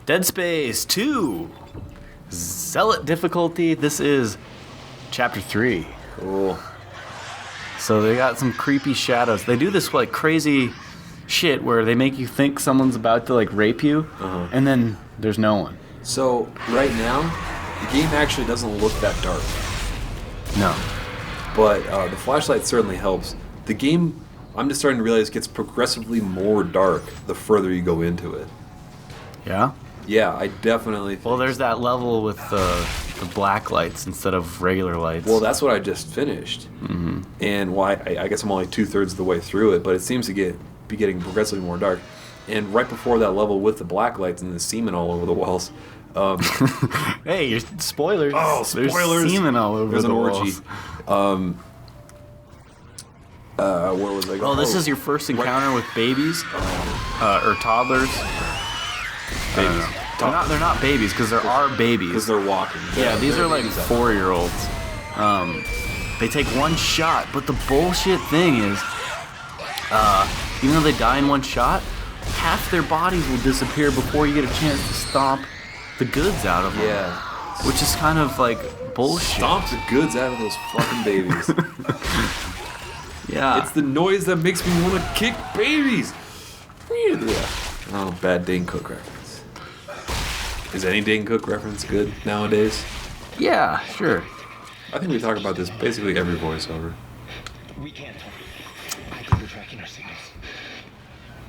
Dead Space 2. Zealot difficulty. This is chapter 3. Cool. So they got some creepy shadows. They do this like crazy shit where they make you think someone's about to like rape you, and then there's no one. So right now, the game actually doesn't look that dark. No. But the flashlight certainly helps. The game, I'm just starting to realize, gets progressively more dark the further you go into it. Yeah? Yeah, I definitely think. Well, there's that level with the black lights instead of regular lights. Well, that's what I just finished. Mm-hmm. And why I guess I'm only 2/3 of the way through it, but it seems to be getting progressively more dark. And right before that level with the black lights and the semen all over the walls. Hey, you're spoilers. Oh, spoilers! There's semen all over There's the an walls. orgy. Where was I going? Oh, this is your first encounter with babies or toddlers. Babies. They're not babies because there are babies. Because they're walking. Yeah, these are like 4-year-olds. They take one shot, but the bullshit thing is, even though they die in one shot, half their bodies will disappear before you get a chance to stomp the goods out of them. Yeah. Which is kind of like bullshit. Stomp the goods out of those fucking babies. Yeah. It's the noise that makes me want to kick babies. Yeah. Oh, bad Dane Cook reference. Is any Dane Cook reference good nowadays? Yeah, sure. I think we talk about this basically every voiceover. We can't talk. I think we're tracking our signals.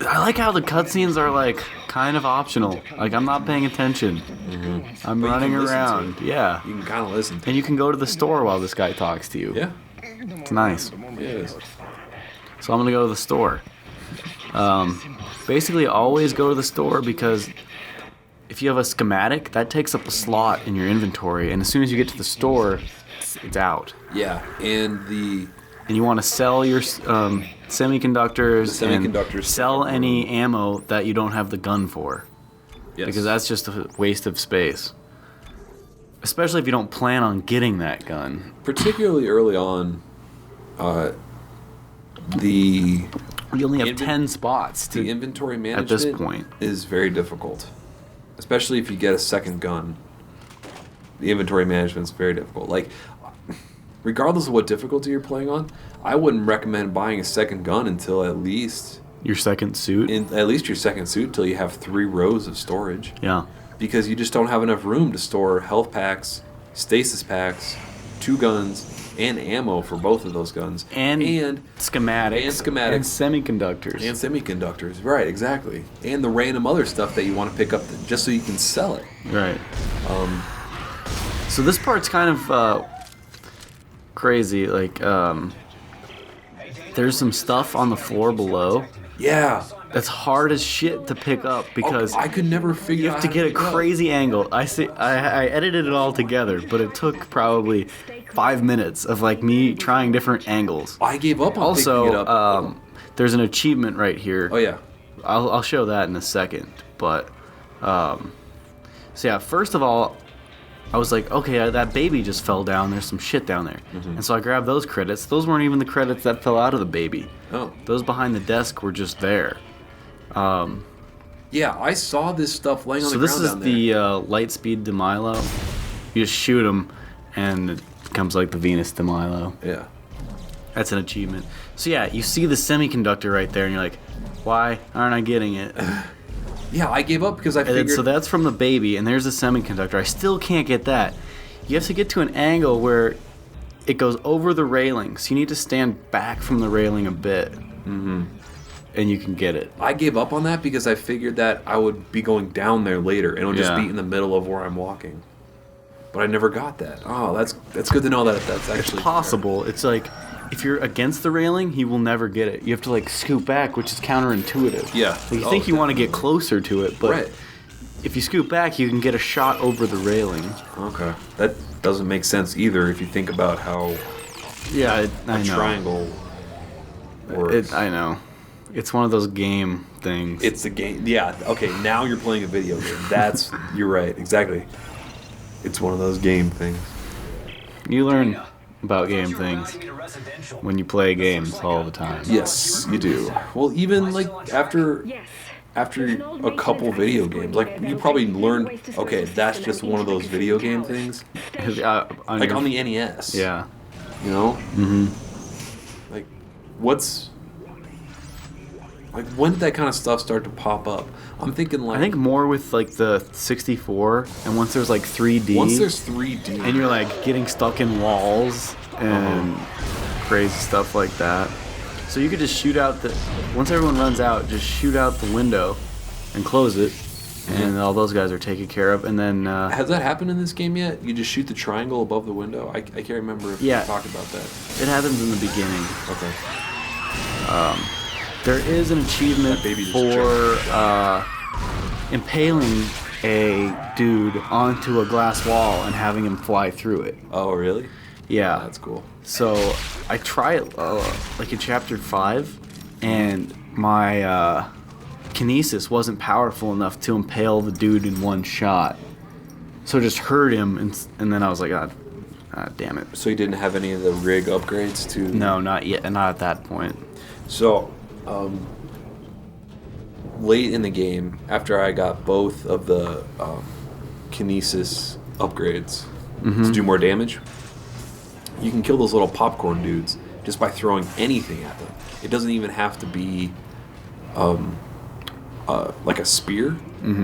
I like how the cutscenes are like kind of optional. Like I'm not paying attention. Mm-hmm. I'm But you running can listen to around. Yeah. You can kind of listen. And you can go to the store while this guy talks to you. Yeah. It's nice. It is. So I'm gonna go to the store. Basically, always go to the store because if you have a schematic, that takes up a slot in your inventory, and as soon as you get to the store, it's out. Yeah, and And you want to sell your semiconductors, and sell any ammo that you don't have the gun for, yes. because that's just a waste of space. Especially if you don't plan on getting that gun. particularly early on, the You only have 10 spots the inventory management at this point is very difficult, especially if you get a second gun. The inventory management is very difficult. Like, regardless of what difficulty you're playing on, I wouldn't recommend buying a second gun until at least your second suit. your second suit until you have 3 rows of storage. Yeah. Because you just don't have enough room to store health packs, stasis packs, 2 guns, and ammo for both of those guns. And schematics. And semiconductors. And semiconductors, right, exactly. And the random other stuff that you want to pick up just so you can sell it. Right. So this part's kind of crazy. Like, there's some stuff on the floor below Yeah. that's hard as shit to pick up because I could never figure you out have to how get a pick it up. crazy angle. I edited it all together, but it took probably 5 minutes of like me trying different angles. I gave up on picking it up. Also, there's an achievement right here. Oh, yeah. I'll show that in a second, but so yeah, first of all, I was like, okay, that baby just fell down. There's some shit down there, and so I grabbed those credits. Those weren't even the credits that fell out of the baby. Oh. Those behind the desk were just there. Yeah, I saw this stuff laying on So the this ground is down there. the Lightspeed de Milo. You just shoot him, and it becomes like the Venus de Milo. Yeah. That's an achievement. So yeah, you see the semiconductor right there, and you're like, why aren't I getting it? Yeah, I gave up because I And then, figured... so that's from the baby, and there's a semiconductor. I still can't get that. You have to get to an angle where it goes over the railing, so you need to stand back from the railing a bit, and you can get it. I gave up on that because I figured that I would be going down there later, and it would just Yeah. be in the middle of where I'm walking. But I never got that. Oh, that's good to know that that's actually Possible. It's like, if you're against the railing, he will never get it. You have to like scoot back, which is counterintuitive. Yeah. Like, you think you want to get closer to it, but Right. if you scoot back, you can get a shot over the railing. Okay. That doesn't make sense either if you think about how Yeah, I a know. triangle works. I know. It's one of those game things. It's a game. Yeah, okay, now you're playing a video game. You're right, exactly. It's one of those game things. You learn about game things when you play games all the time. Yes, you do. Well, even like after after a couple video games, like you probably learned, okay, that's just one of those video game things, like on the NES. Yeah. You know? Mm-hmm. Like, when did that kind of stuff start to pop up? I'm thinking like... I think more with like the 64, and once there's like 3D. Once there's 3D. And you're like getting stuck in walls and crazy stuff like that. So you could just shoot out once everyone runs out, just shoot out the window and close it, and all those guys are taken care of. And then has that happened in this game yet? You just shoot the triangle above the window? I can't remember if we talked about that. It happens in the beginning. Okay. There is an achievement for impaling a dude onto a glass wall and having him fly through it. Oh, really? Yeah. That's cool. So I try it like in chapter 5, and my kinesis wasn't powerful enough to impale the dude in one shot. So it just hurt him, and then I was like, God damn it. So you didn't have any of the rig upgrades to... No, not yet, not at that point. So, late in the game, after I got both of the kinesis upgrades to do more damage, you can kill those little popcorn dudes just by throwing anything at them. It doesn't even have to be like a spear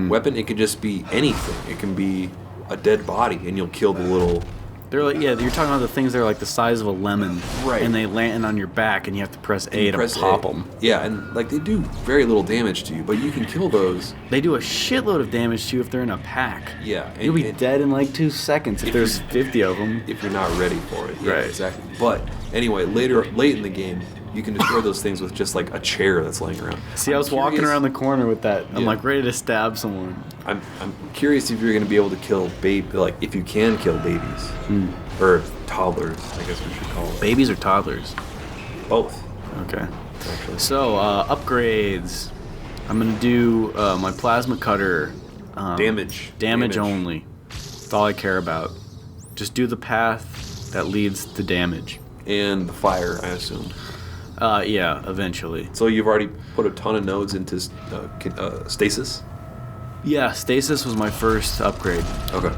weapon. It could just be anything. It can be a dead body, and you'll kill the little... They're like, you're talking about the things that are like the size of a lemon. Right. And they land on your back, and you have to press A to pop them. Yeah, and like they do very little damage to you, but you can kill those. They do a shitload of damage to you if they're in a pack. Yeah. You'll be dead in like 2 seconds if there's 50 of them. If you're not ready for it. Yeah, right. Exactly. But anyway, late in the game, you can destroy those things with just like a chair that's laying around. See, I was walking around the corner with that. I'm like ready to stab someone. I'm curious if you're going to be able to kill if you can kill babies. Or toddlers, I guess we should call them. Babies or toddlers? Both. Okay. Actually. So, upgrades. I'm going to do my plasma cutter. Damage. Damage only. That's all I care about. Just do the path that leads to damage. And the fire, I assume. Yeah, eventually. So you've already put a ton of nodes into stasis? Yeah, stasis was my first upgrade. Okay.